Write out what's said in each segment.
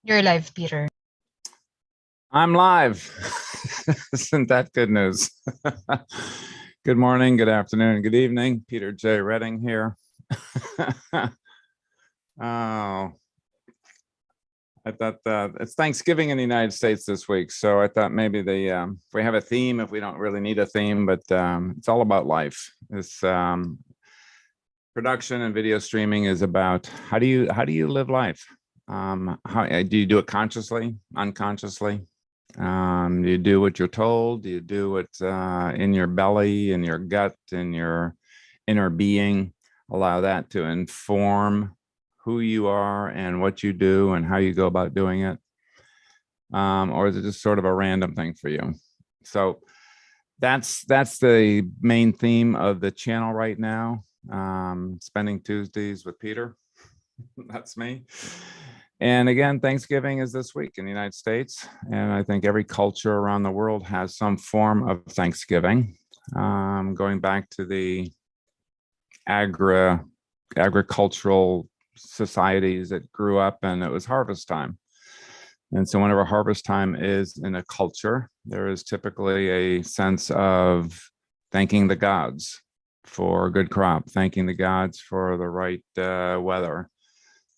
You're live, Peter. I'm live. Isn't that good news? Good morning, good afternoon, good evening. Peter J. Redding here. Oh, I thought it's Thanksgiving in the United States this week, so I thought maybe if we have a theme, if we don't really need a theme, but it's all about life. This production and video streaming is about how do you live life? How do you do it consciously, unconsciously? Do you do what you're told? Do you do what's in your belly, in your gut, in your inner being? Allow that to inform who you are and what you do and how you go about doing it. Or is it just sort of a random thing for you? So that's the main theme of the channel right now. Spending Tuesdays with Peter. That's me. And again, Thanksgiving is this week in the United States. And I think every culture around the world has some form of Thanksgiving. Going back to the agricultural societies that grew up, and it was harvest time. And so whenever harvest time is in a culture, there is typically a sense of thanking the gods for a good crop, thanking the gods for the right weather,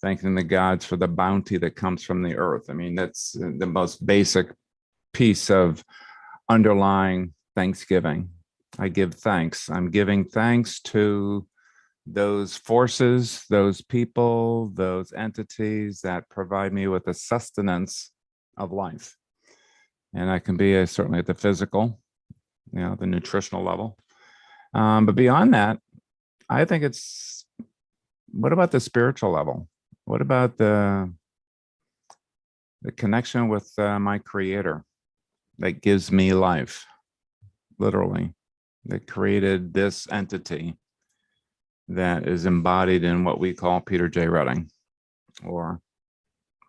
thanking the gods for the bounty that comes from the earth. I mean, that's the most basic piece of underlying Thanksgiving. I give thanks. I'm giving thanks to those forces, those people, those entities that provide me with the sustenance of life. And that can be certainly at the physical, the nutritional level. But beyond that, I think what about the spiritual level? What about the connection with my creator that gives me life, literally, that created this entity that is embodied in what we call Peter J. Redding, or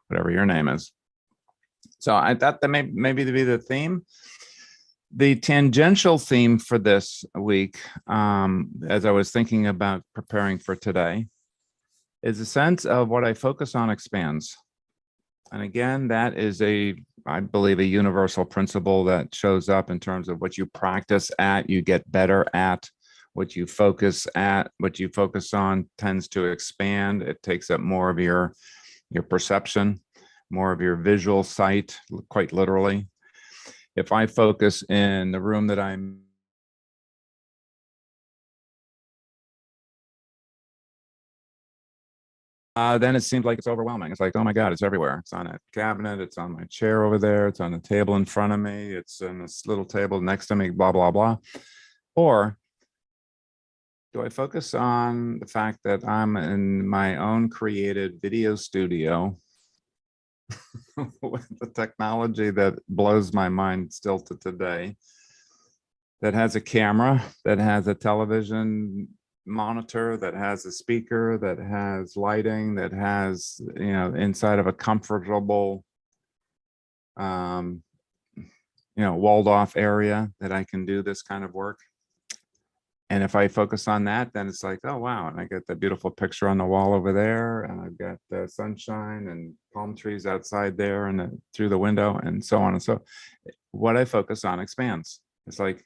whatever your name is. So I thought that maybe to be the theme. The tangential theme for this week, as I was thinking about preparing for today, is a sense of what I focus on expands. And again, that is I believe, a universal principle that shows up in terms of what you practice at, you get better at. What you focus on tends to expand. It takes up more of your perception, more of your visual sight, quite literally. If I focus in the room that I'm then it seems like it's overwhelming. It's like, oh my God, it's everywhere. It's on a cabinet. It's on my chair over there. It's on the table in front of me. It's in this little table next to me, blah, blah, blah. Or do I focus on the fact that I'm in my own created video studio with the technology that blows my mind still to today, that has a camera, that has a television monitor, that has a speaker, that has lighting, that has, inside of a comfortable, walled off area that I can do this kind of work. And if I focus on that, then it's like, oh, wow. And I get that beautiful picture on the wall over there. And I've got the sunshine and palm trees outside there and through the window and so on. And so what I focus on expands. It's like,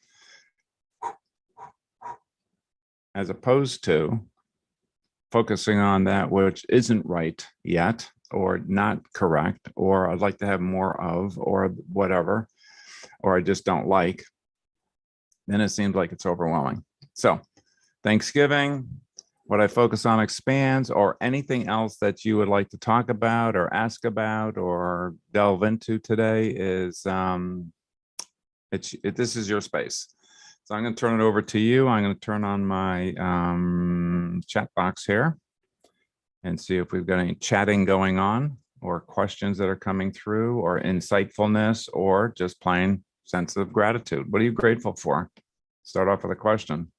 as opposed to focusing on that which isn't right yet, or not correct, or I'd like to have more of, or whatever, or I just don't like, then it seems like it's overwhelming. So Thanksgiving, what I focus on expands, or anything else that you would like to talk about or ask about or delve into today is, this is your space. So I'm going to turn it over to you. I'm going to turn on my chat box here and see if we've got any chatting going on, or questions that are coming through, or insightfulness, or just plain sense of gratitude. What are you grateful for? Start off with a question.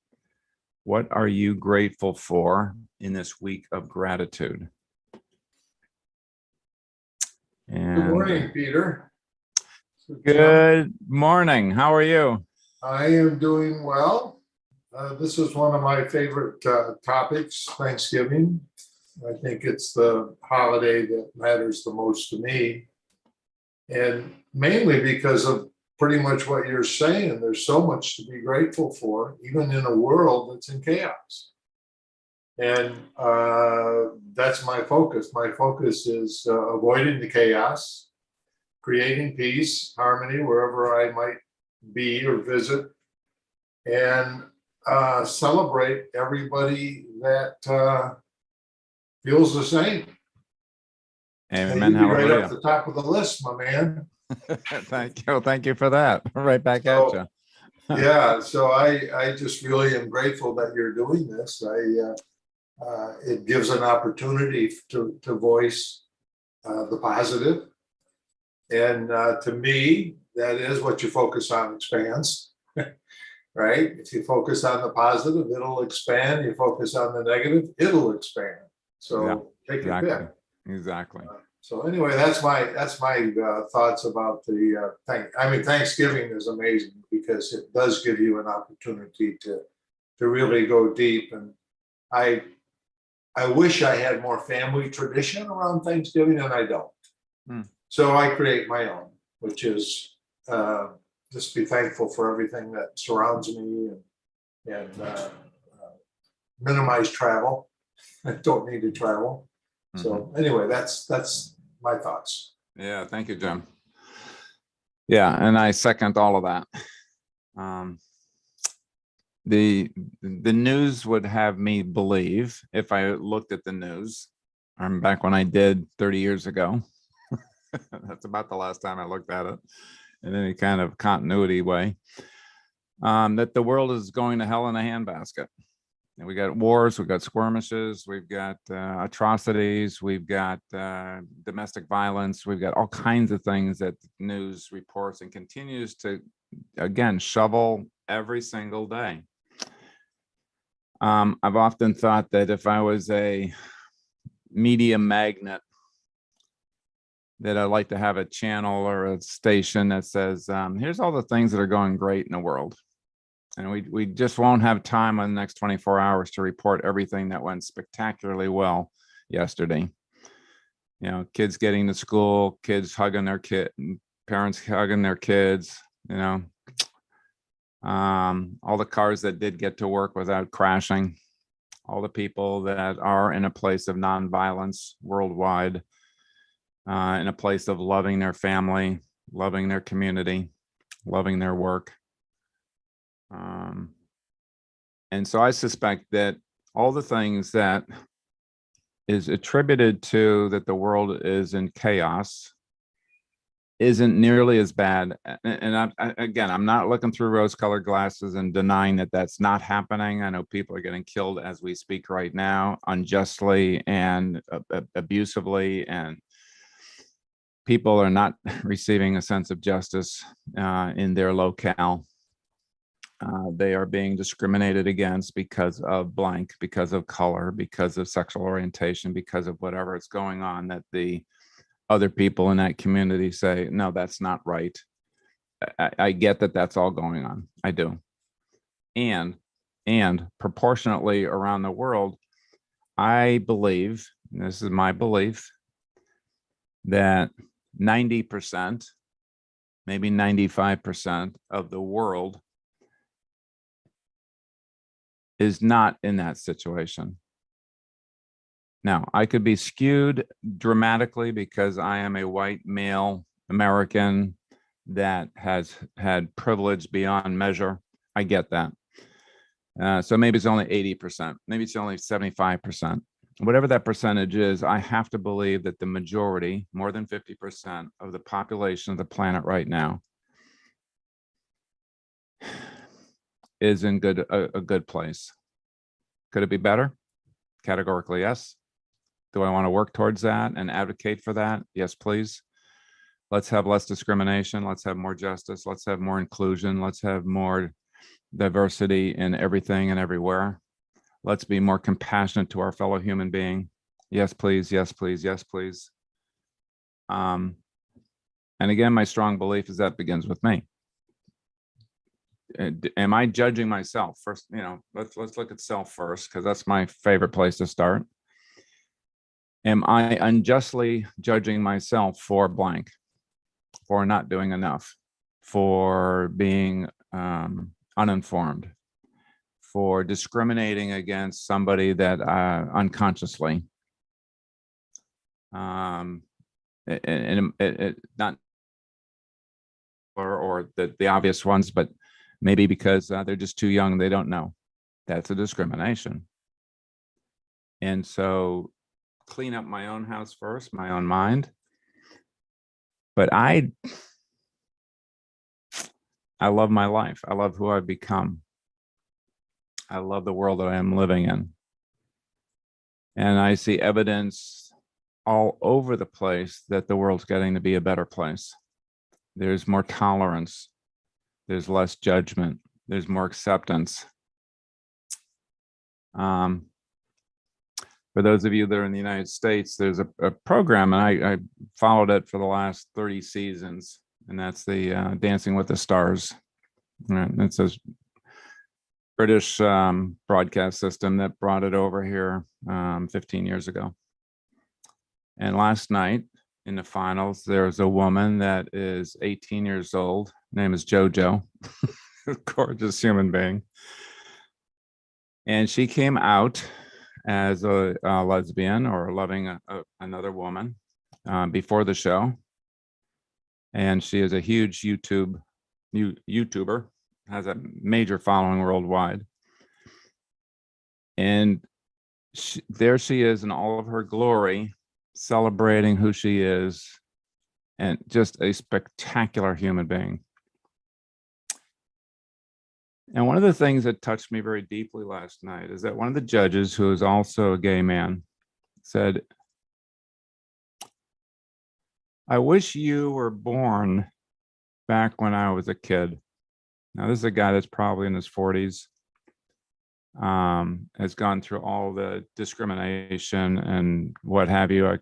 What are you grateful for in this week of gratitude? And good morning, Peter. Good morning. How are you? I am doing well. This is one of my favorite topics, Thanksgiving. I think it's the holiday that matters the most to me. And mainly because of pretty much what you're saying, there's so much to be grateful for, even in a world that's in chaos. And that's my focus. My focus is avoiding the chaos, creating peace, harmony, wherever I might be or visit, and celebrate everybody that feels the same. And Amen. you'd be right Hallelujah. up the top of the list, my man. Thank you. Thank you for that. Right back at So, you. yeah, so I just really am grateful that you're doing this. It gives an opportunity to voice the positive. And to me, that is what you focus on expands, right? If you focus on the positive, it'll expand. You focus on the negative, it'll expand. So take your pick. Exactly. So anyway, that's my thoughts about the Thanksgiving is amazing because it does give you an opportunity to really go deep. And I wish I had more family tradition around Thanksgiving, and I don't. So I create my own, which is just be thankful for everything that surrounds me and minimize travel. I don't need to travel. So anyway, that's my thoughts. Yeah, thank you, Jim. Yeah, and I second all of that. The news would have me believe, if I looked at the news, I'm back when I did 30 years ago. That's about the last time I looked at it in any kind of continuity way, that the world is going to hell in a handbasket. And we got wars, we've got skirmishes, we've got atrocities, we've got domestic violence, we've got all kinds of things that the news reports and continues to, again, shovel every single day. I've often thought that if I was a media magnet, that I'd like to have a channel or a station that says, here's all the things that are going great in the world. And we just won't have time in the next 24 hours to report everything that went spectacularly well yesterday. You know, kids getting to school, kids hugging their kid, parents hugging their kids, you know, all the cars that did get to work without crashing, all the people that are in a place of nonviolence worldwide, in a place of loving their family, loving their community, loving their work. And so I suspect that all the things that is attributed to that the world is in chaos isn't nearly as bad. And again, I'm not looking through rose-colored glasses and denying that that's not happening. I know people are getting killed as we speak right now, unjustly and abusively, and people are not receiving a sense of justice in their locale. They are being discriminated against because of blank, because of color, because of sexual orientation, because of whatever is going on, that the other people in that community say, no, that's not right. I get that that's all going on. I do. And proportionately around the world, I believe, and this is my belief, that 90%, maybe 95% of the world is not in that situation. Now, I could be skewed dramatically because I am a white male American that has had privilege beyond measure. I get that. So maybe it's only 80%, maybe it's only 75%. Whatever that percentage is, I have to believe that the majority, more than 50% of the population of the planet right now is in a good place. Could it be better? Categorically, yes. Do I want to work towards that and advocate for that? Yes, please. Let's have less discrimination. Let's have more justice. Let's have more inclusion. Let's have more diversity in everything and everywhere. Let's be more compassionate to our fellow human being. Yes, please. Yes, please. Yes, please. And again, my strong belief is that begins with me. Am I judging myself first? You know, let's look at self first, because that's my favorite place to start. Am I unjustly judging myself for blank, for not doing enough, for being uninformed, for discriminating against somebody that unconsciously, and it not or the obvious ones, but maybe because they're just too young, they don't know. That's a discrimination. And so clean up my own house first, my own mind. But I love my life. I love who I've become. I love the world that I am living in. And I see evidence all over the place that the world's getting to be a better place. There's more tolerance. There's less judgment. There's more acceptance. For those of you that are in the United States, there's a program, and I followed it for the last 30 seasons, and that's the Dancing with the Stars. It's a British broadcast system that brought it over here 15 years ago. And last night in the finals, there's a woman that is 18 years old. Her name is JoJo, a gorgeous human being. And she came out as a lesbian or loving another woman before the show. And she is a huge YouTuber, has a major following worldwide. And there she is in all of her glory, celebrating who she is, and just a spectacular human being. And one of the things that touched me very deeply last night is that one of the judges, who is also a gay man, said, "I wish you were born back when I was a kid." Now, this is a guy that's probably in his 40s, has gone through all the discrimination and what have you. I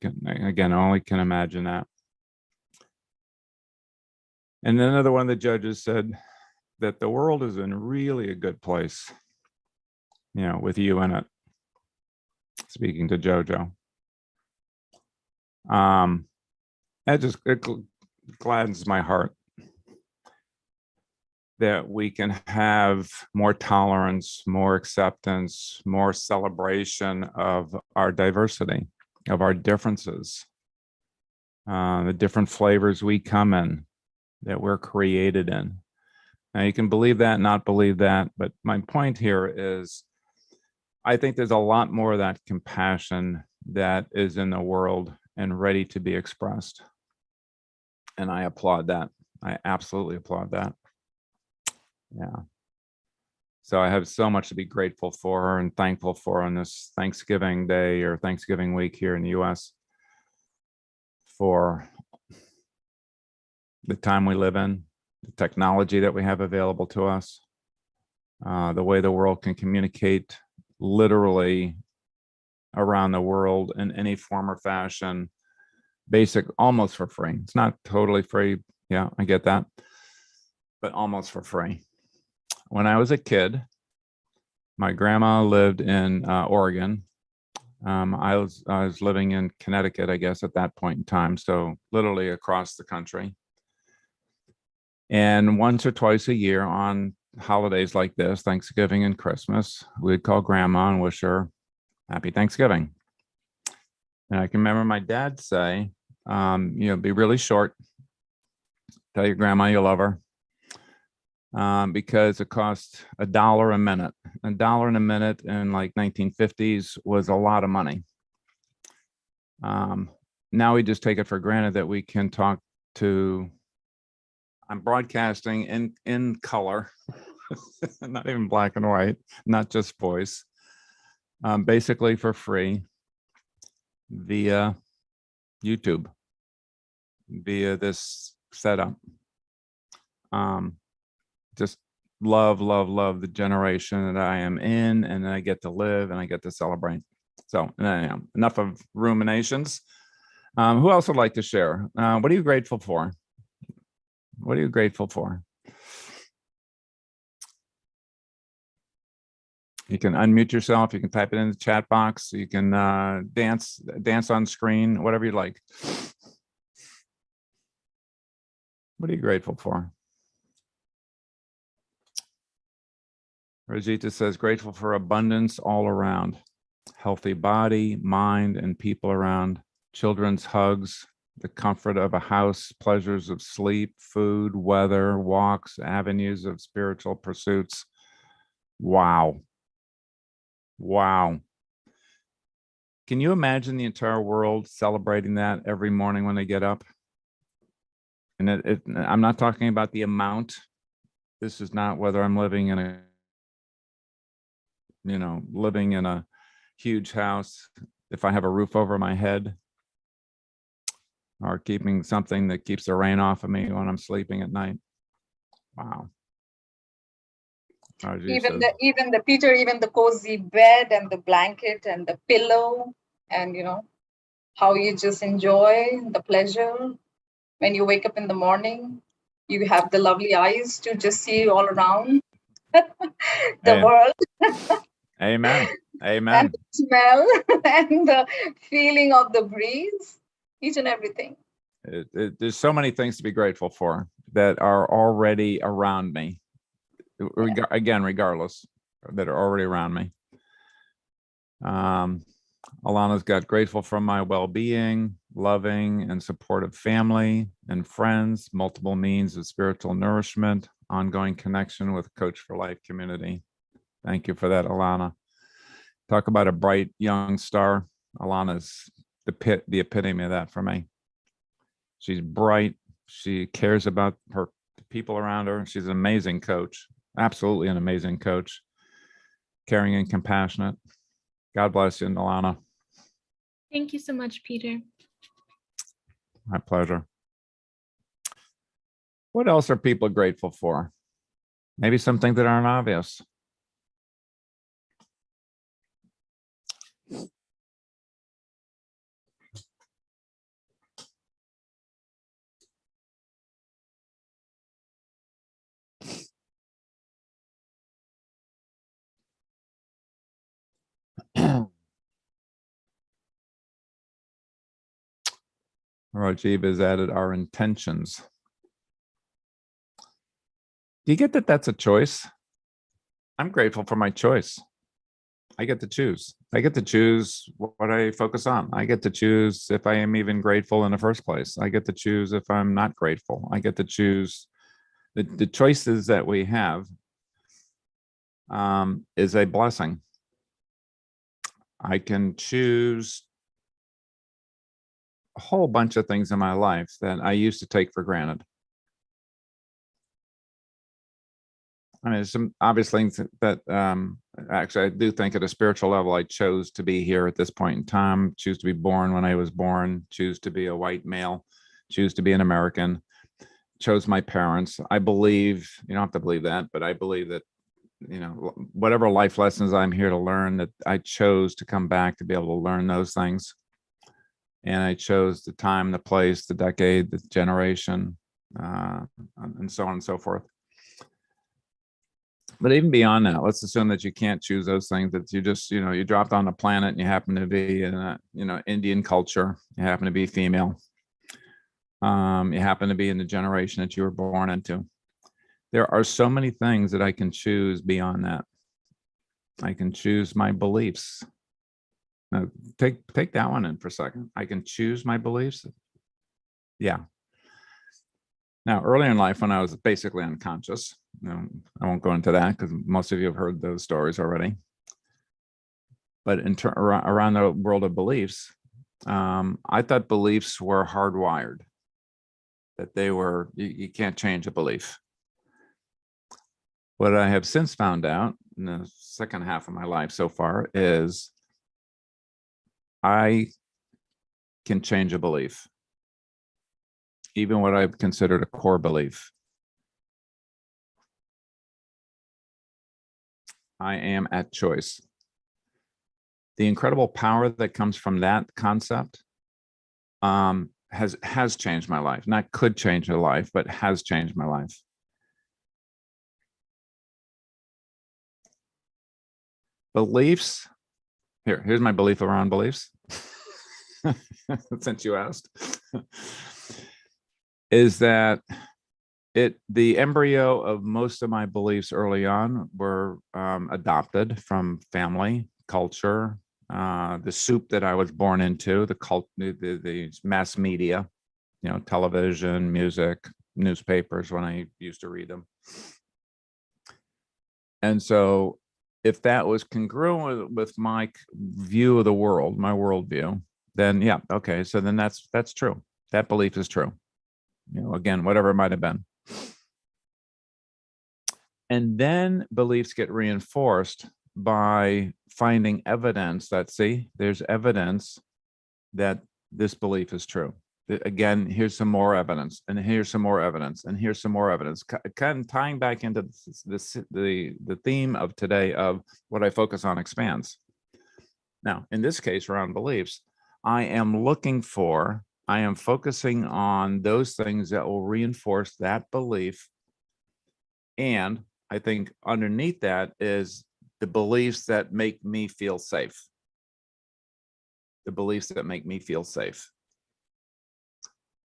only can imagine that. And then another one of the judges said that the world is in really a good place, with you in it. Speaking to JoJo. It gladdens my heart that we can have more tolerance, more acceptance, more celebration of our diversity, of our differences, the different flavors we come in, that we're created in. Now, you can believe that, not believe that, but my point here is I think there's a lot more of that compassion that is in the world and ready to be expressed. And I applaud that. I absolutely applaud that. Yeah. So I have so much to be grateful for and thankful for on this Thanksgiving Day or Thanksgiving week here in the US, for the time we live in, the technology that we have available to us, the way the world can communicate literally around the world in any form or fashion, almost for free. It's not totally free. Yeah, I get that, but almost for free. When I was a kid, my grandma lived in Oregon. I was living in Connecticut, I guess, at that point in time. So literally across the country. And once or twice a year on holidays like this, Thanksgiving and Christmas, we'd call grandma and wish her happy Thanksgiving. And I can remember my dad say, be really short. Tell your grandma you love her. Because it cost $1 a minute. $1 in a minute in like 1950s was a lot of money. Now we just take it for granted that we can talk to. I'm broadcasting in color, not even black and white, not just voice, basically for free via YouTube, via this setup. Just love the generation that I am in, and I get to live and I get to celebrate. So enough of ruminations. Who else would like to share? What are you grateful for? What are you grateful for? You can unmute yourself. You can type it in the chat box. You can dance on screen, whatever you like. What are you grateful for? Rajita says, grateful for abundance all around. Healthy body, mind, and people around. Children's hugs, the comfort of a house, pleasures of sleep, food, weather, walks, avenues of spiritual pursuits. Wow. Wow. Can you imagine the entire world celebrating that every morning when they get up? And I'm not talking about the amount. This is not whether I'm living in a, living in a huge house, if I have a roof over my head, or keeping something that keeps the rain off of me when I'm sleeping at night. Wow. Even the Peter, even the cozy bed and the blanket and the pillow, and how you just enjoy the pleasure when you wake up in the morning. You have the lovely eyes to just see all around the world. Amen. And the smell and the feeling of the breeze, each and everything. There's so many things to be grateful for that are already around me. Again, regardless, that are already around me. Alana's got grateful for my well-being, loving and supportive family and friends, multiple means of spiritual nourishment, ongoing connection with Coach for Life community. Thank you for that, Alana. Talk about a bright young star. Alana's the epitome of that for me. She's bright. She cares about her people around her. She's an amazing coach. Absolutely an amazing coach. Caring and compassionate. God bless you, Alana. Thank you so much, Peter. My pleasure. What else are people grateful for? Maybe something that aren't obvious. Rajiv has added our intentions. Do you get that that's a choice? I'm grateful for my choice. I get to choose. I get to choose what I focus on. I get to choose if I am even grateful in the first place. I get to choose if I'm not grateful. I get to choose the choices that we have is a blessing. I can choose a whole bunch of things in my life that I used to take for granted. I mean, there's some obvious things that actually I do think at a spiritual level, I chose to be here at this point in time, choose to be born when I was born, choose to be a white male, choose to be an American, chose my parents. I believe, you don't have to believe that, but I believe that, whatever life lessons I'm here to learn, that I chose to come back to be able to learn those things. And I chose the time, the place, the decade, the generation, and so on and so forth. But even beyond that, let's assume that you can't choose those things, that you just, you dropped on the planet and you happen to be in a, Indian culture, you happen to be female. You happen to be in the generation that you were born into. There are so many things that I can choose beyond that. I can choose my beliefs. Now, take that one in for a second. I can choose my beliefs. Yeah. Now, early in life, when I was basically unconscious, I won't go into that because most of you have heard those stories already. But around the world of beliefs, I thought beliefs were hardwired, that they were, you can't change a belief. What I have since found out in the second half of my life so far is I can change a belief, even what I've considered a core belief. I am at choice. The incredible power that comes from that concept has changed my life. Not could change my life, but has changed my life. beliefs. Here's my belief around beliefs. Since you asked, is that the embryo of most of my beliefs early on were adopted from family, culture, the soup that I was born into, the mass media, television, music, newspapers when I used to read them. And so if that was congruent with my view of the world, my worldview, then yeah, okay. So then that's true. That belief is true. Again, whatever it might have been. And then beliefs get reinforced by finding evidence that, see, there's evidence that this belief is true. Again, here's some more evidence, and here's some more evidence, and here's some more evidence. Kind of tying back into the theme of today of what I focus on expands. Now, in this case, around beliefs, I am focusing on those things that will reinforce that belief. And I think underneath that is the beliefs that make me feel safe. The beliefs that make me feel safe,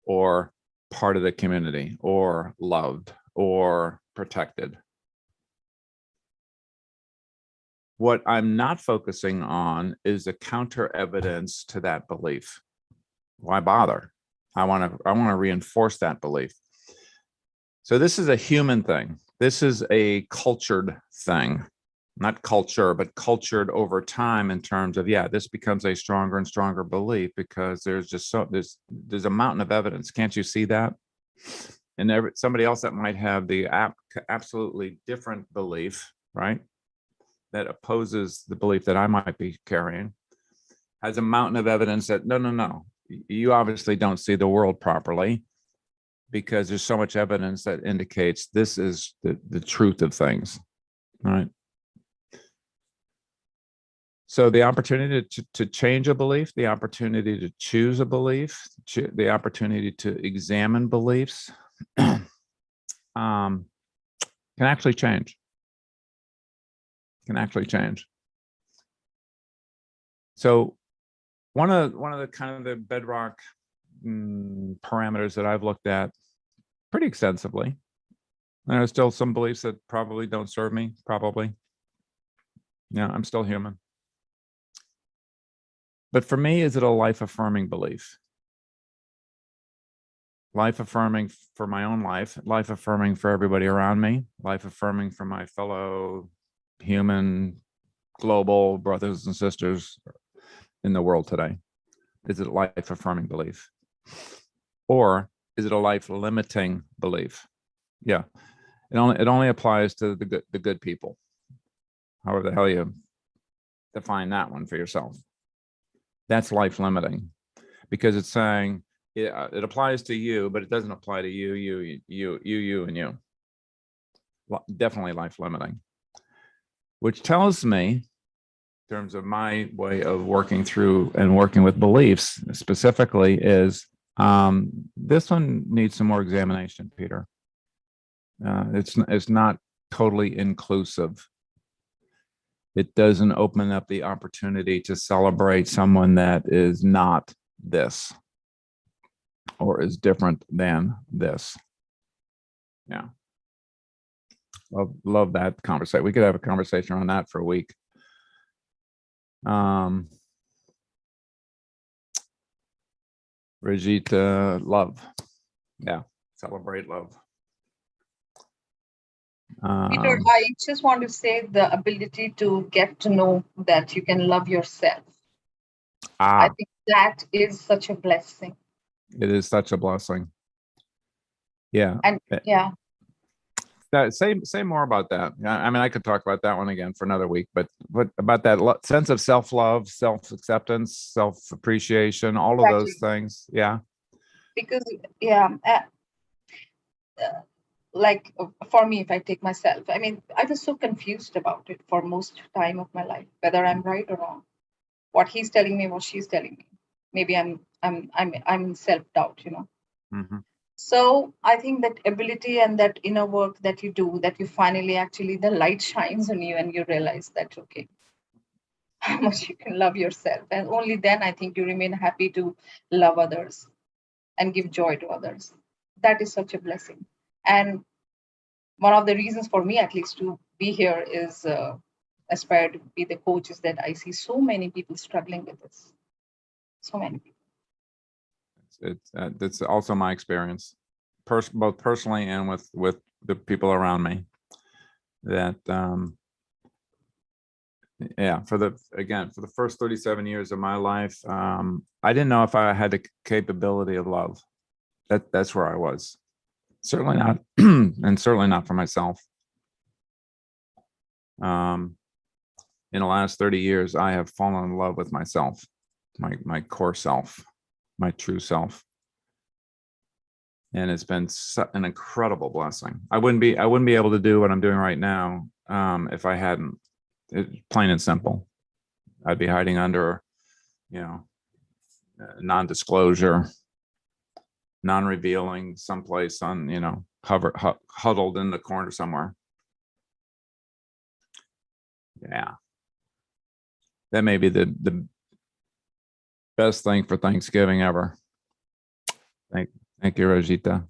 or part of the community, or loved, or protected. What I'm not focusing on is the counter evidence to that belief. Why bother? I want to reinforce that belief. So this is a human thing. This is a cultured thing. Not culture, but cultured over time in terms of, yeah, this becomes a stronger and stronger belief because there's a mountain of evidence. Can't you see that? And somebody else that might have the absolutely different belief, right, that opposes the belief that I might be carrying, has a mountain of evidence that no, you obviously don't see the world properly, because there's so much evidence that indicates this is the truth of things, right? So the opportunity to change a belief, the opportunity to choose a belief, the opportunity to examine beliefs can actually change. Can actually change. So one of the kind of the bedrock parameters that I've looked at pretty extensively, there are still some beliefs that probably don't serve me, probably. Yeah, I'm still human. But for me, is it a life-affirming belief? Life-affirming for my own life, life-affirming for everybody around me, life-affirming for my fellow human, global brothers and sisters in the world today. Is it a life-affirming belief? Or is it a life-limiting belief? Yeah, it only applies to the good people. However the hell you define that one for yourself. That's life-limiting, because it's saying it applies to you, but it doesn't apply to you, and you. Definitely life-limiting, which tells me, in terms of my way of working through and working with beliefs specifically, is this one needs some more examination, Peter. It's not totally inclusive. It doesn't open up the opportunity to celebrate someone that is not this or is different than this. Yeah. Love that conversation. We could have a conversation on that for a week. Brigitte, love. Yeah. Celebrate love. Peter, I just want to say the ability to get to know that you can love yourself. I think that is such a blessing. It is such a blessing. Yeah. And yeah. Say more about that. I mean, I could talk about that one again for another week, but what about that sense of self-love, self-acceptance, self-appreciation, all of those things? Yeah. Because, yeah, like for me, if I take myself, I mean, I was so confused about it for most time of my life, whether I'm right or wrong, what he's telling me, what she's telling me. Maybe I'm in self-doubt, Mm-hmm. So I think that ability and that inner work that you do, that you finally actually, the light shines on you and you realize that, okay, how much you can love yourself. And only then I think you remain happy to love others and give joy to others. That is such a blessing. And one of the reasons for me, at least, to be here is aspire to be the coach is that I see so many people struggling with this. So many people. That's also my experience, both personally and with the people around me. That yeah, for the first 37 years of my life, I didn't know if I had the capability of love. That's where I was. Certainly not, and certainly not for myself. In the last 30 years, I have fallen in love with myself, my core self, my true self. And it's been an incredible blessing. I wouldn't be able to do what I'm doing right now if I hadn't. Plain and simple. I'd be hiding under, non-disclosure, non-revealing, someplace on, huddled in the corner somewhere. Yeah, that may be the best thing for Thanksgiving ever. Thank you, Rajita.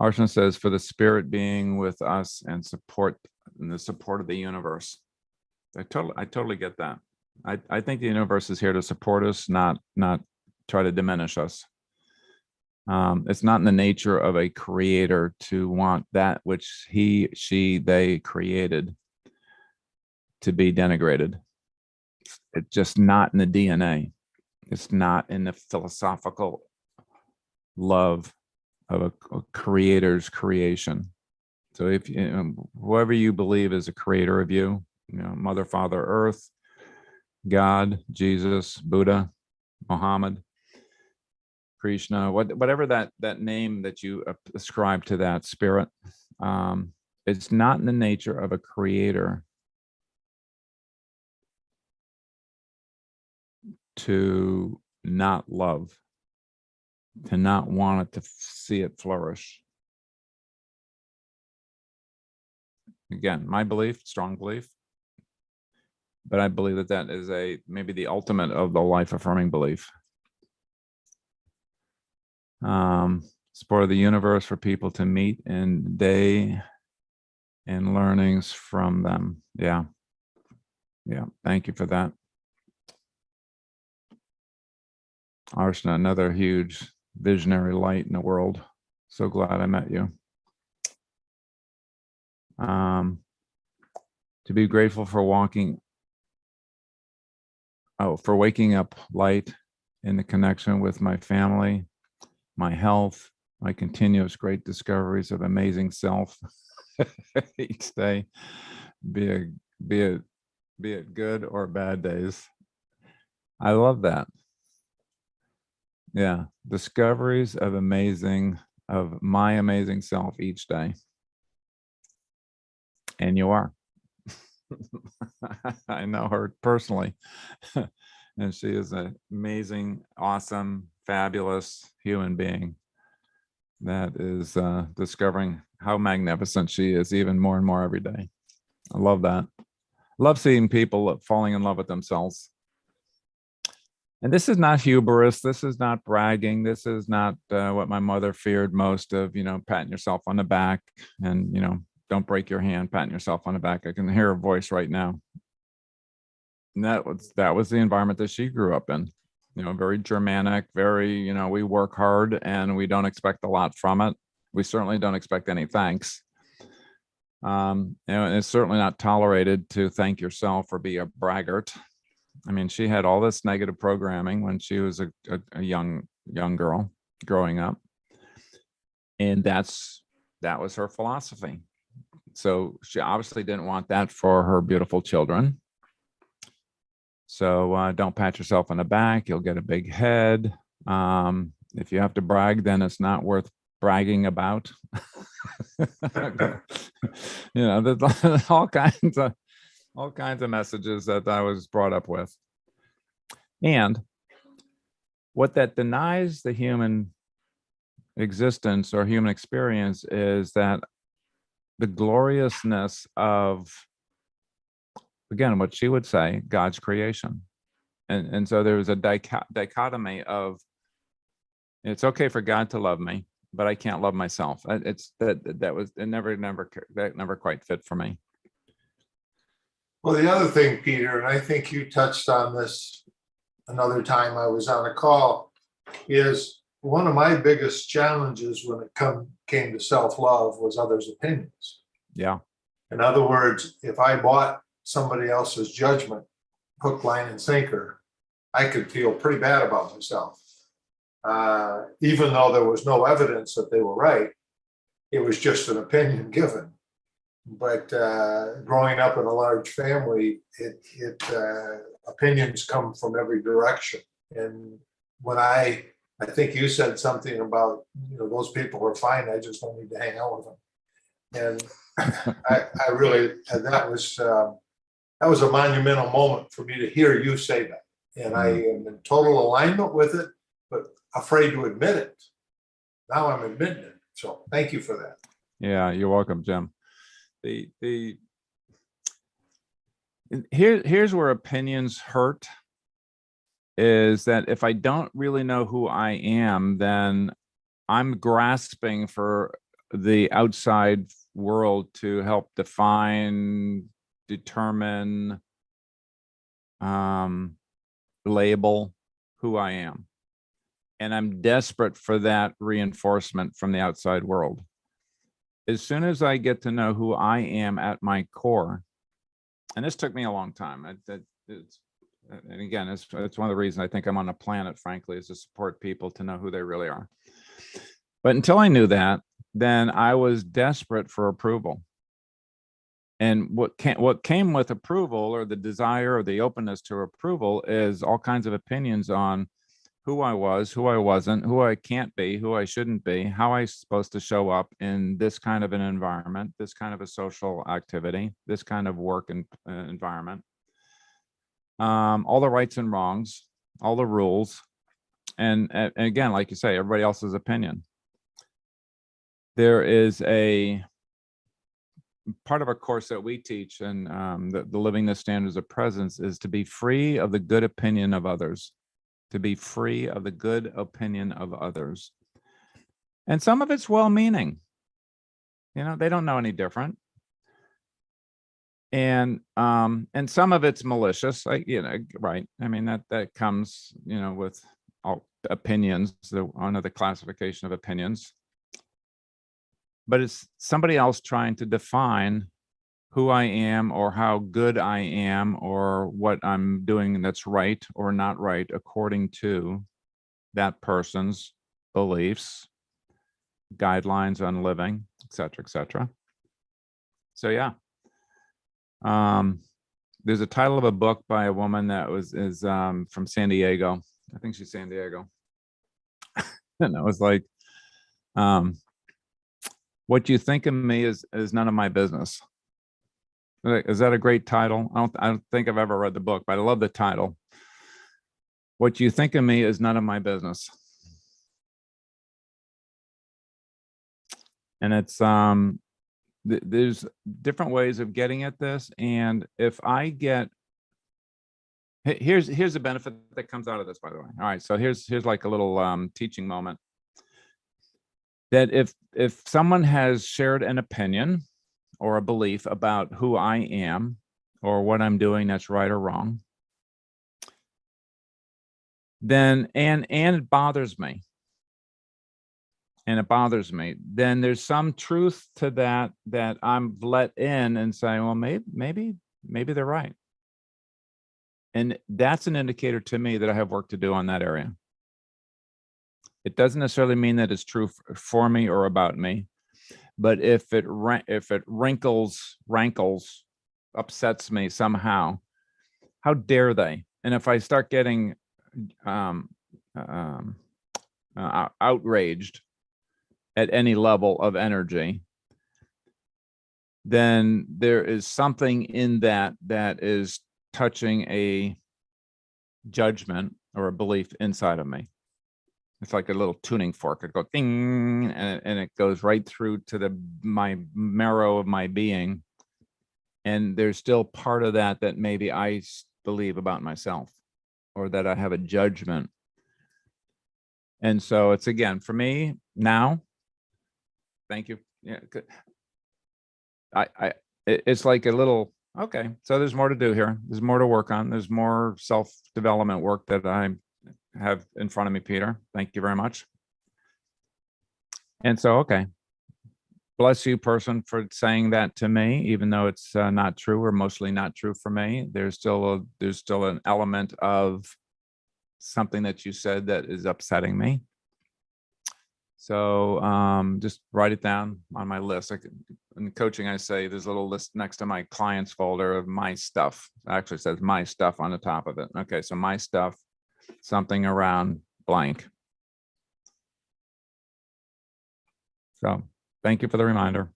Arshna says, for the spirit being with us and the support of the universe. I totally get that. I think the universe is here to support us, not try to diminish us. It's not in the nature of a creator to want that which he, she, they created to be denigrated. It's just not in the DNA. It's not in the philosophical love of a creator's creation. So if whoever you believe is a creator of you, Mother, Father, Earth, God, Jesus, Buddha, Muhammad, Krishna, whatever that name that you ascribe to that spirit, it's not in the nature of a creator to not love, to not want it to see it flourish. Again, my belief, strong belief, but I believe that is maybe the ultimate of the life affirming belief. It's part of the universe for people to meet and learnings from them. Yeah. Thank you for that. Arshna, another huge visionary light in the world. So glad I met you. To be grateful for waking up light in the connection with my family, my health, my continuous great discoveries of amazing self each day, be it good or bad days. I love that. Yeah, discoveries of my amazing self each day. And you are. I know her personally. And she is an amazing, awesome, fabulous human being that is discovering how magnificent she is even more and more every day. I love that. Love seeing people falling in love with themselves. And this is not hubris. This is not bragging. This is not what my mother feared most of, patting yourself on the back and, don't break your hand, patting yourself on the back. I can hear her voice right now. And that was the environment that she grew up in, very Germanic, very, we work hard and we don't expect a lot from it. We certainly don't expect any thanks. And it's certainly not tolerated to thank yourself or be a braggart. I mean, she had all this negative programming when she was a young girl growing up. And that was her philosophy. So she obviously didn't want that for her beautiful children. So don't pat yourself on the back. You'll get a big head. If you have to brag, then it's not worth bragging about. There's all kinds of messages that I was brought up with. And what that denies the human existence or human experience is that the gloriousness of again, what she would say, God's creation. And so there was a dichotomy of, it's okay for God to love me, but I can't love myself. It's that never quite fit for me. Well, the other thing, Peter, and I think you touched on this another time I was on a call, is one of my biggest challenges when it came to self-love was others' opinions. Yeah. In other words, if I bought somebody else's judgment, hook, line, and sinker, I could feel pretty bad about myself. Even though there was no evidence that they were right, it was just an opinion given. But growing up in a large family, opinions come from every direction. And when I think you said something about, those people are fine, I just don't need to hang out with them. And I really, and that was a monumental moment for me to hear you say that. And I am in total alignment with it, but afraid to admit it. Now I'm admitting it. So thank you for that. Yeah, you're welcome, Jim. Here's where opinions hurt, is that if I don't really know who I am, then I'm grasping for the outside world to help define, determine, label who I am. And I'm desperate for that reinforcement from the outside world. As soon as I get to know who I am at my core, and this took me a long time. And again, it's one of the reasons I think I'm on the planet, frankly, is to support people to know who they really are. But until I knew that, then I was desperate for approval. And what came with approval, or the desire or the openness to approval, is all kinds of opinions on who I was, who I wasn't, who I can't be, who I shouldn't be, how I'm supposed to show up in this kind of an environment, this kind of a social activity, this kind of work and environment, all the rights and wrongs, all the rules. And again, like you say, everybody else's opinion. There is a part of a course that we teach, and the Living the Standards of Presence, is to be free of the good opinion of others. To be free of the good opinion of others. And some of it's well-meaning. They don't know any different. And some of it's malicious, like, right. I mean, that comes, with all opinions, under the classification of opinions. But it's somebody else trying to define who I am, or how good I am, or what I'm doing that's right or not right according to that person's beliefs, guidelines on living, et cetera, et cetera. So yeah. There's a title of a book by a woman that is from San Diego. I think she's San Diego. And it was like, what you think of me is none of my business. Is that a great title? I don't think I've ever read the book, but I love the title. What you think of me is none of my business. And it's there's different ways of getting at this. And if I get, here's the benefit that comes out of this, by the way. All right, so here's like a little teaching moment. That if someone has shared an opinion or a belief about who I am or what I'm doing that's right or wrong, then and it bothers me. And it bothers me, then there's some truth to that I'm let in and saying, well, maybe they're right. And that's an indicator to me that I have work to do on that area. It doesn't necessarily mean that it's true for me or about me, but if it rankles, upsets me somehow, how dare they? And if I start getting outraged at any level of energy, then there is something in that is touching a judgment or a belief inside of me. It's like a little tuning fork. It goes ding, and it goes right through to my marrow of my being. And there's still part of that that maybe I believe about myself, or that I have a judgment. And so it's, again, for me now, thank you. Yeah, it's like a little, okay, so there's more to do here. There's more to work on. There's more self-development work that I have in front of me, Peter. Thank you very much. And so, okay, bless you, person, for saying that to me, even though it's not true, or mostly not true for me. There's still an element of something that you said that is upsetting me. So just write it down on my list. In coaching, I say there's a little list next to my clients folder of my stuff. It actually says my stuff on the top of it. Okay, so my stuff, something around blank. So thank you for the reminder.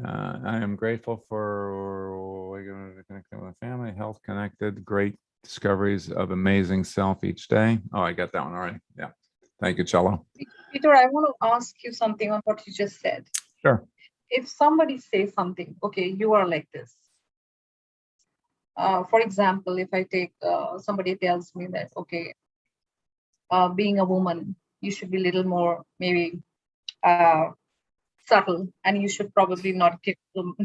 I am grateful for connecting with family, health connected, great discoveries of amazing self each day. Oh, I got that one already. Yeah. Thank you, Cello. Peter, I want to ask you something on what you just said. Sure. If somebody says something, okay, you are like this. For example, if I take somebody tells me that, okay, being a woman, you should be a little more maybe subtle, and you should probably not give them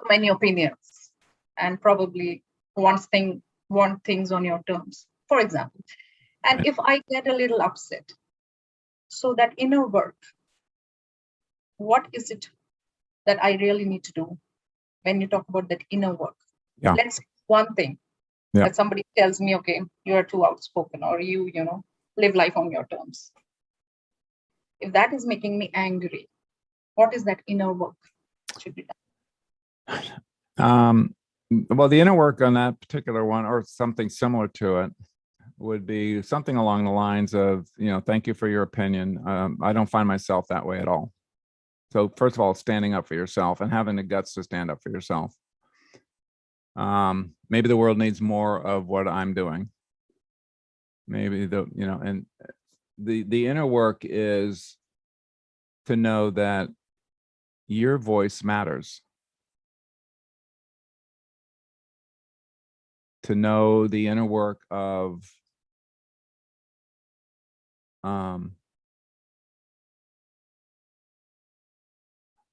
many opinions, and probably want things on your terms, for example. And if I get a little upset, so that inner work, what is it that I really need to do when you talk about that inner work? Yeah. Let's one thing that somebody tells me, okay, you are too outspoken, or you live life on your terms. If that is making me angry, what is that inner work that should be done? Well, the inner work on that particular one, or something similar to it, would be something along the lines of, thank you for your opinion. I don't find myself that way at all. So first of all, standing up for yourself and having the guts to stand up for yourself. Maybe the world needs more of what I'm doing. Maybe and the inner work is to know that your voice matters. To know the inner work of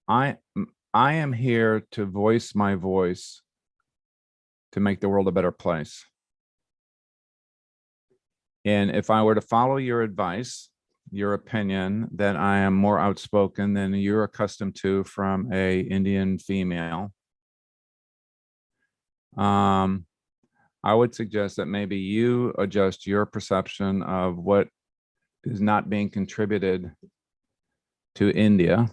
I am here to voice my voice to make the world a better place. And if I were to follow your advice, your opinion, that I am more outspoken than you're accustomed to from a Indian female, I would suggest that maybe you adjust your perception of what is not being contributed to India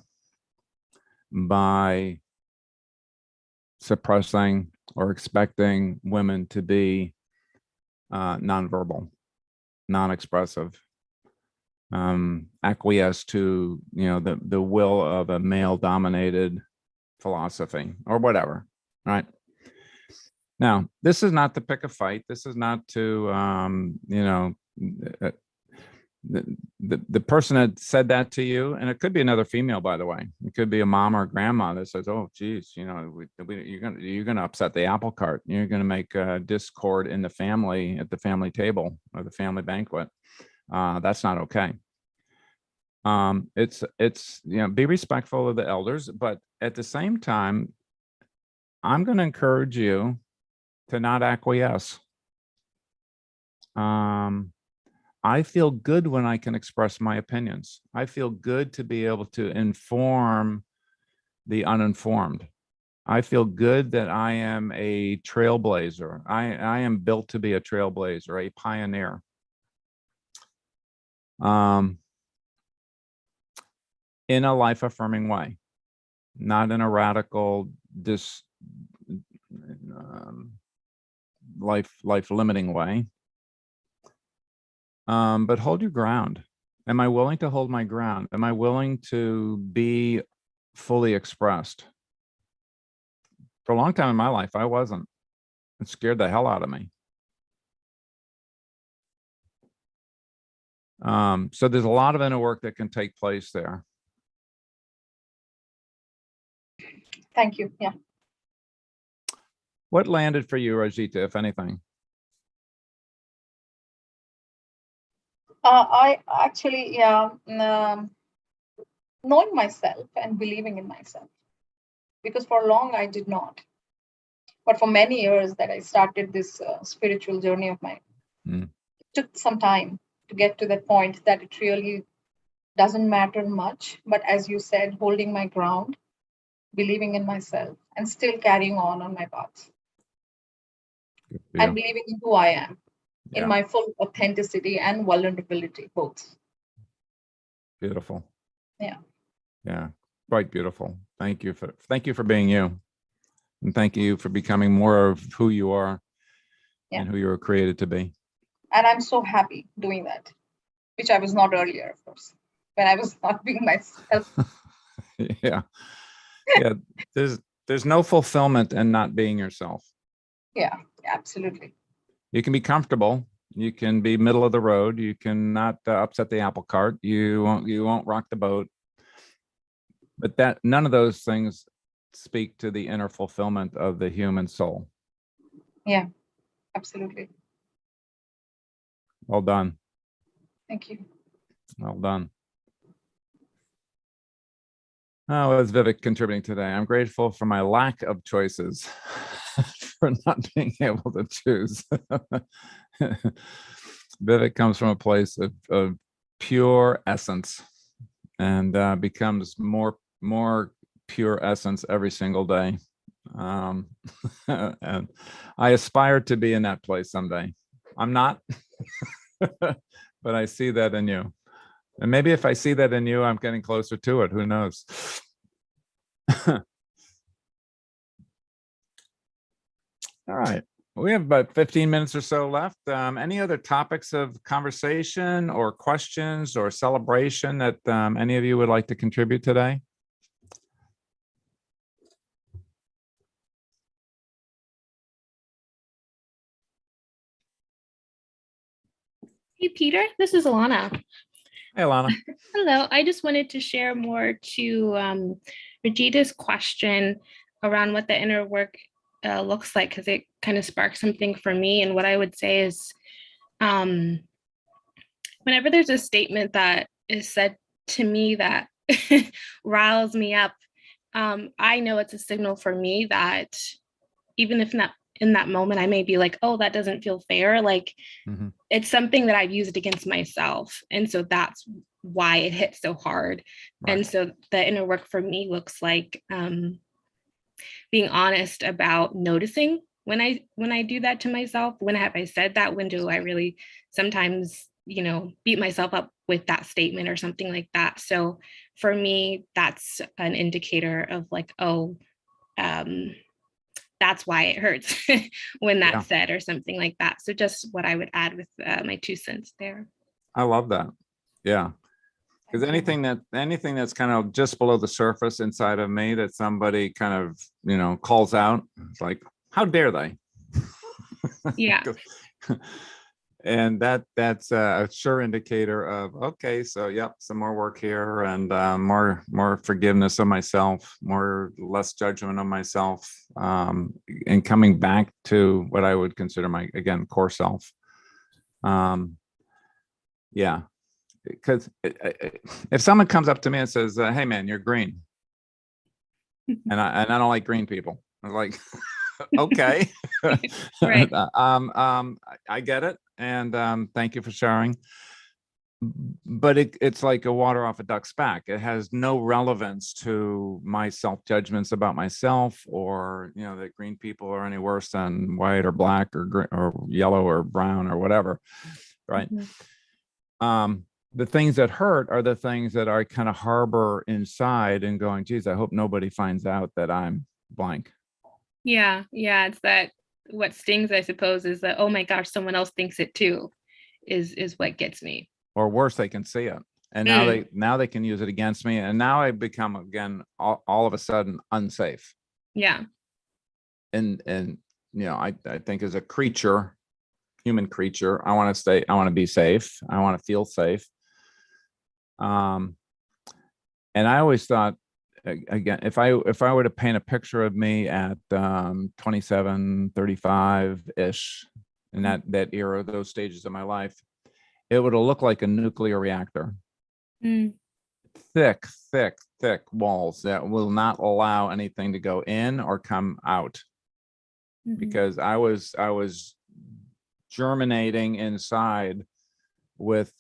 by suppressing or expecting women to be nonverbal, non-expressive, acquiesce to the will of a male-dominated philosophy or whatever. Right now, this is not to pick a fight. This is not to the person that said that to you, and it could be another female, by the way. It could be a mom or a grandma that says, "Oh, geez, you're gonna upset the apple cart. You're gonna make discord in the family at the family table or the family banquet. That's not okay." It's be respectful of the elders, but at the same time, I'm going to encourage you to not acquiesce. I feel good when I can express my opinions. I feel good to be able to inform the uninformed. I feel good that I am a trailblazer. I am built to be a trailblazer, a pioneer. In a life-affirming way, not in a radical, life-limiting way. But hold your ground. Am I willing to hold my ground? Am I willing to be fully expressed? For a long time in my life, I wasn't. It scared the hell out of me. So there's a lot of inner work that can take place there. Thank you. Yeah. What landed for you, Rajita, if anything? I actually, yeah, knowing myself and believing in myself, because for long I did not. But for many years that I started this spiritual journey of mine, Mm. it took some time to get to that point that it really doesn't matter much. But as you said, holding my ground, believing in myself, and still carrying on my path. Yeah. And believing in who I am, in Yeah. my full authenticity and vulnerability, both. Beautiful. Yeah. Yeah. Quite beautiful. Thank you for being you. And thank you for becoming more of who you are and who you were created to be. And I'm so happy doing that, which I was not earlier, of course, when I was not being myself. Yeah. Yeah. There's no fulfillment in not being yourself. Yeah, absolutely. You can be comfortable. You can be middle of the road. You cannot upset the apple cart. You won't rock the boat. But that none of those things speak to the inner fulfillment of the human soul. Yeah, absolutely. Well done. Thank you. Well done. Oh, is Vivek contributing today? I'm grateful for my lack of choices, for not being able to choose. Vivek comes from a place of pure essence and becomes more pure essence every single day. And I aspire to be in that place someday. I'm not, but I see that in you. And maybe if I see that in you, I'm getting closer to it. Who knows? All right. We have about 15 minutes or so left. Any other topics of conversation or questions or celebration that any of you would like to contribute today? Hey, Peter, this is Alana. Hey, Alana. Hello. I just wanted to share more to Rajita's question around what the inner work looks like, because it kind of sparked something for me. And what I would say is whenever there's a statement that is said to me that riles me up, I know it's a signal for me that even if not in that moment, I may be like, oh, that doesn't feel fair. Like it's something that I've used against myself. And so that's why it hits so hard. Right. And so the inner work for me looks like being honest about noticing when I do that to myself. When have I said that? When do I really sometimes, beat myself up with that statement or something like that? So for me, that's an indicator of like, oh, that's why it hurts when that's said or something like that. So just what I would add with my 2 cents there. I love that. Yeah. Because anything that's kind of just below the surface inside of me that somebody kind of, calls out, it's like, how dare they? Yeah. And that's a sure indicator of, okay, so yep, some more work here and more forgiveness of myself, less judgment of myself, and coming back to what I would consider my, again, core self. Yeah. Because if someone comes up to me and says, hey man, you're green, and I don't like green people, I'm like, okay. Right. I get it, and thank you for sharing, but it's like a water off a duck's back. It has no relevance to my self judgments about myself, or that green people are any worse than white or black or green or yellow or brown or whatever, right? The things that hurt are the things that I kind of harbor inside and going, geez, I hope nobody finds out that I'm blank. Yeah. It's that what stings, I suppose, is that, oh my gosh, someone else thinks it too, is what gets me. Or worse, they can see it. And now they can use it against me. And now I become, again, all of a sudden unsafe. Yeah. And I think as a creature, human creature. I want to be safe. I want to feel safe. And I always thought, again, if I were to paint a picture of me at 27, 35-ish, in that era, those stages of my life, it would look like a nuclear reactor. Mm. Thick, thick, thick walls that will not allow anything to go in or come out. Mhm. Because I was germinating inside with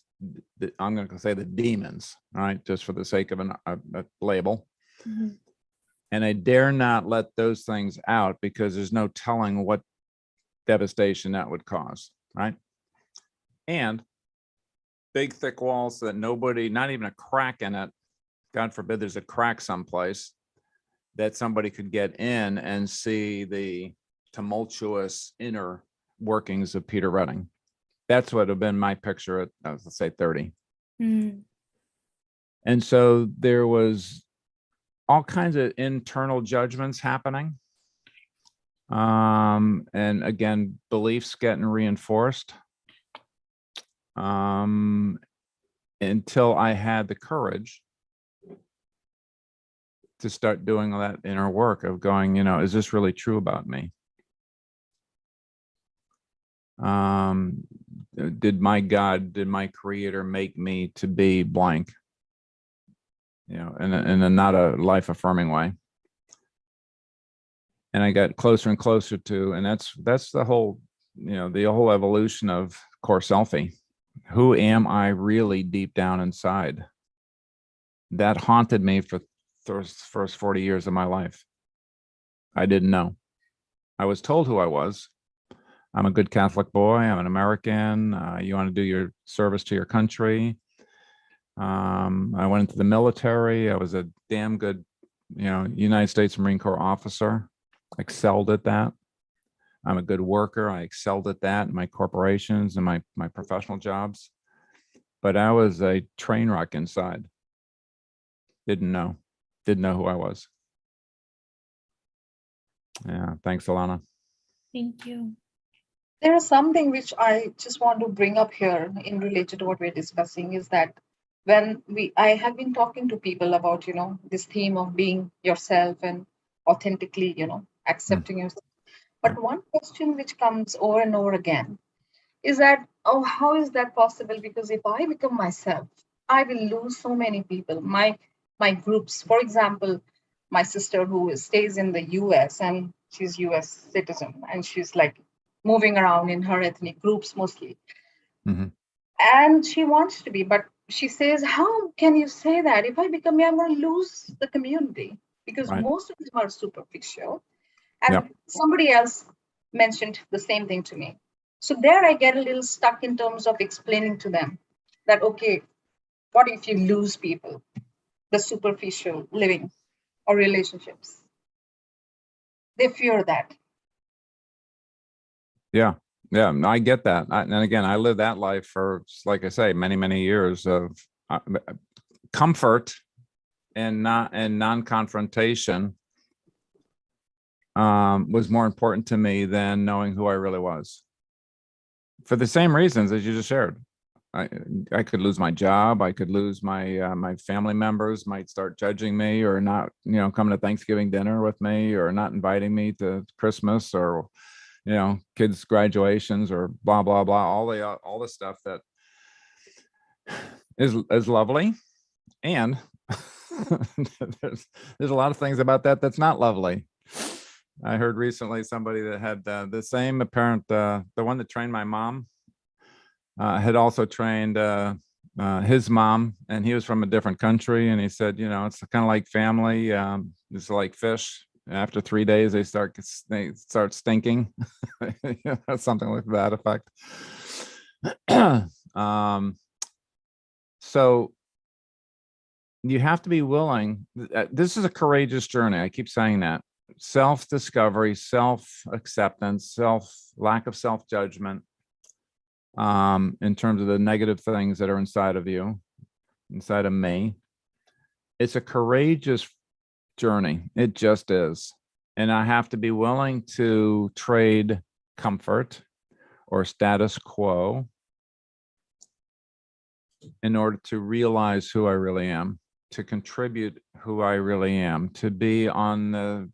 I'm going to say the demons, right? Just for the sake of a label. Mhm. And I dare not let those things out because there's no telling what devastation that would cause, right? And big, thick walls that nobody, not even a crack in it, God forbid there's a crack someplace, that somebody could get in and see the tumultuous inner workings of Peter Redding. That's what would have been my picture at, let's say, 30. Mm. And so there was all kinds of internal judgments happening. And again, beliefs getting reinforced until I had the courage to start doing all that inner work of going, is this really true about me? Did my creator make me to be blank? In a not a life affirming way. And I got closer and closer to, and that's the whole, the whole evolution of CoreSELFtech. Who am I really deep down inside? That haunted me for the first 40 years of my life. I didn't know. I was told who I was. I'm a good Catholic boy. I'm an American. You want to do your service to your country. I went into the military. I was a damn good, United States Marine Corps officer. Excelled at that. I'm a good worker. I excelled at that in my corporations and my professional jobs. But I was a train wreck inside. Didn't know who I was. Yeah. Thanks, Alana. Thank you. There is something which I just want to bring up here in related to what we're discussing is that I have been talking to people about, this theme of being yourself and authentically, accepting yourself. But one question which comes over and over again is that, oh, how is that possible? Because if I become myself, I will lose so many people. My groups, for example, my sister who stays in the US and she's US citizen and she's like moving around in her ethnic groups mostly. Mm-hmm. And she wants to be, but she says, how can you say that? If I become me, I'm going to lose the community because Right. most of them are superficial. And Yep. somebody else mentioned the same thing to me. So there I get a little stuck in terms of explaining to them that, okay, what if you lose people, the superficial living or relationships? They fear that. Yeah. Yeah. No, I get that. And again, I lived that life for, like I say, many, many years of comfort and non-confrontation was more important to me than knowing who I really was. For the same reasons as you just shared. I could lose my job. I could lose my my family members might start judging me or not, coming to Thanksgiving dinner with me or not inviting me to Christmas or, kids' graduations or blah, blah, blah. All the stuff that is lovely. And there's a lot of things about that that's not lovely. I heard recently somebody that had the same apparent, the one that trained my mom, had also trained his mom, and he was from a different country. And he said, it's kind of like family. It's like fish. After 3 days, they start stinking, something like that effect. So you have to be willing. This is a courageous journey. I keep saying that. Self-discovery, self-acceptance, lack of self-judgment. In terms of the negative things that are inside of you, inside of me. It's a courageous journey. It just is. And I have to be willing to trade comfort or status quo in order to realize who I really am, to contribute who I really am, to be on the,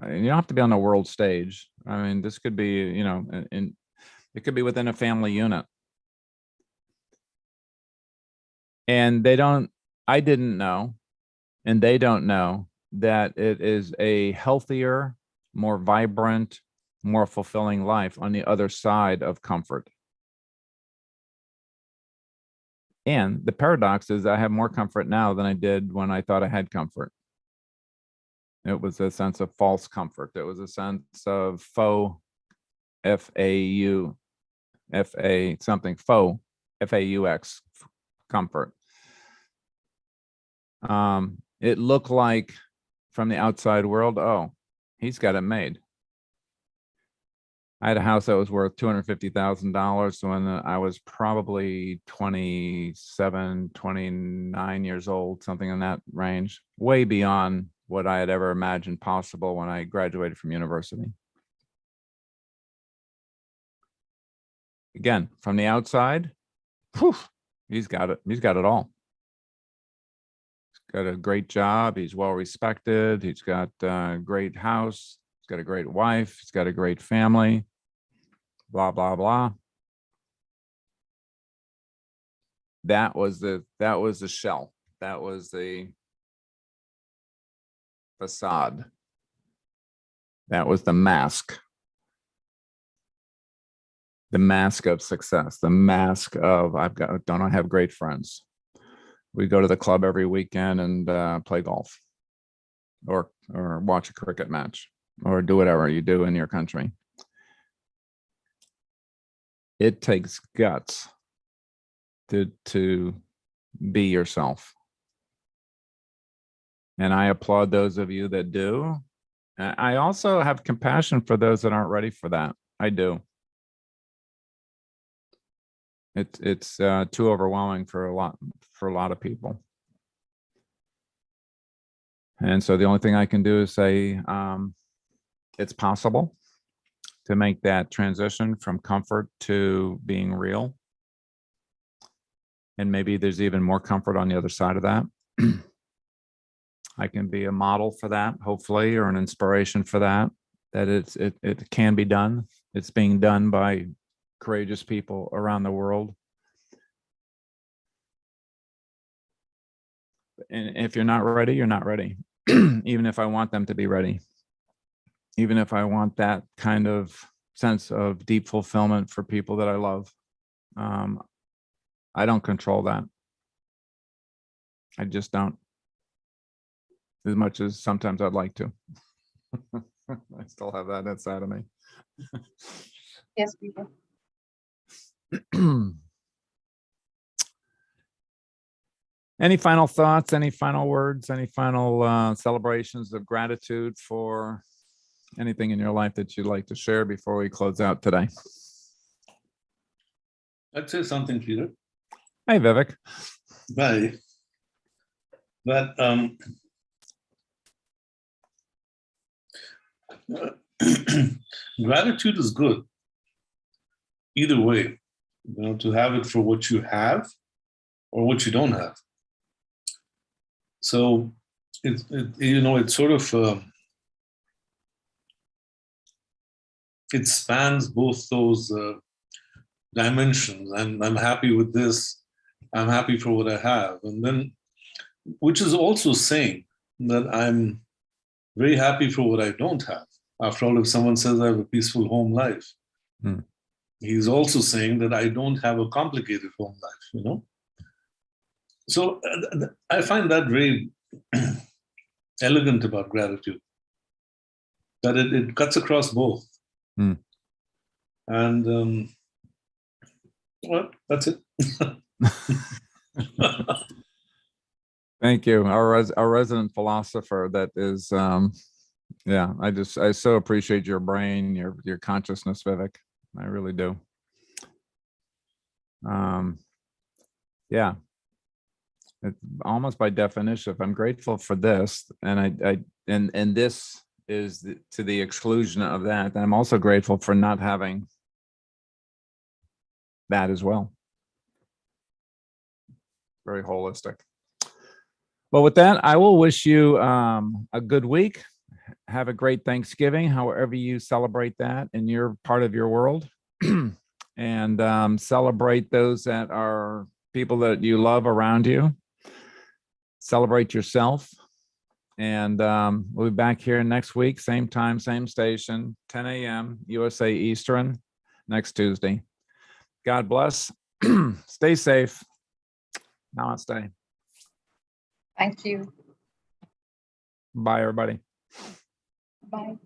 you don't have to be on the world stage. I mean, this could be, you know, it could be within a family unit. And I didn't know, and they don't know that it is a healthier, more vibrant, more fulfilling life on the other side of comfort. And the paradox is I have more comfort now than I did when I thought I had comfort. It was a sense of false comfort. It was a sense of faux, F-A-U, F-A something, faux, F-A-U-X, comfort. It looked like from the outside world, oh, he's got it made. I had a house that was worth $250,000 when I was probably 27, 29 years old, something in that range, way beyond what I had ever imagined possible when I graduated from university. Again, from the outside, whew, he's got it. He's got it all. He's got a great job. He's well respected. He's got a great house. He's got a great wife. He's got a great family. Blah, blah, blah. That was the shell. That was the facade. That was the mask. The mask of success. The mask of don't I have great friends? We go to the club every weekend and play golf, or watch a cricket match, or do whatever you do in your country. It takes guts to be yourself. And I applaud those of you that do. I also have compassion for those that aren't ready for that. I do. It's too overwhelming for a lot of people. And so the only thing I can do is say it's possible to make that transition from comfort to being real. And maybe there's even more comfort on the other side of that. I can be a model for that, hopefully, or an inspiration for that, it can be done. It's being done by courageous people around the world. And if you're not ready, you're not ready. Even if I want them to be ready. Even if I want that kind of sense of deep fulfillment for people that I love. I don't control that. I just don't. As much as sometimes I'd like to. I still have that inside of me. Yes, Peter. Any final thoughts, any final words, any final celebrations of gratitude for anything in your life that you'd like to share before we close out today? I'd say something, Peter. Hey, Vivek. Bye. But gratitude is good. Either way, to have it for what you have or what you don't have. So it's sort of it spans both those dimensions. I'm happy with this. I'm happy for what I have, and then, which is also saying that I'm very happy for what I don't have. After all, if someone says I have a peaceful home life, he's also saying that I don't have a complicated home life, So I find that very elegant about gratitude, that it cuts across both. And well, that's it. Thank you. Our resident philosopher that is, yeah, I so appreciate your brain, your consciousness, Vivek. I really do. Yeah. It's almost by definition, if I'm grateful for this, and this is to the exclusion of that, I'm also grateful for not having that as well. Very holistic. Well, with that, I will wish you a good week. Have a great Thanksgiving, however you celebrate that in your part of your world. And celebrate those that are people that you love around you. Celebrate yourself. And we'll be back here next week, same time, same station, 10 a.m. USA Eastern, next Tuesday. God bless. Stay safe. Namaste. Thank you. Bye, everybody. Bye.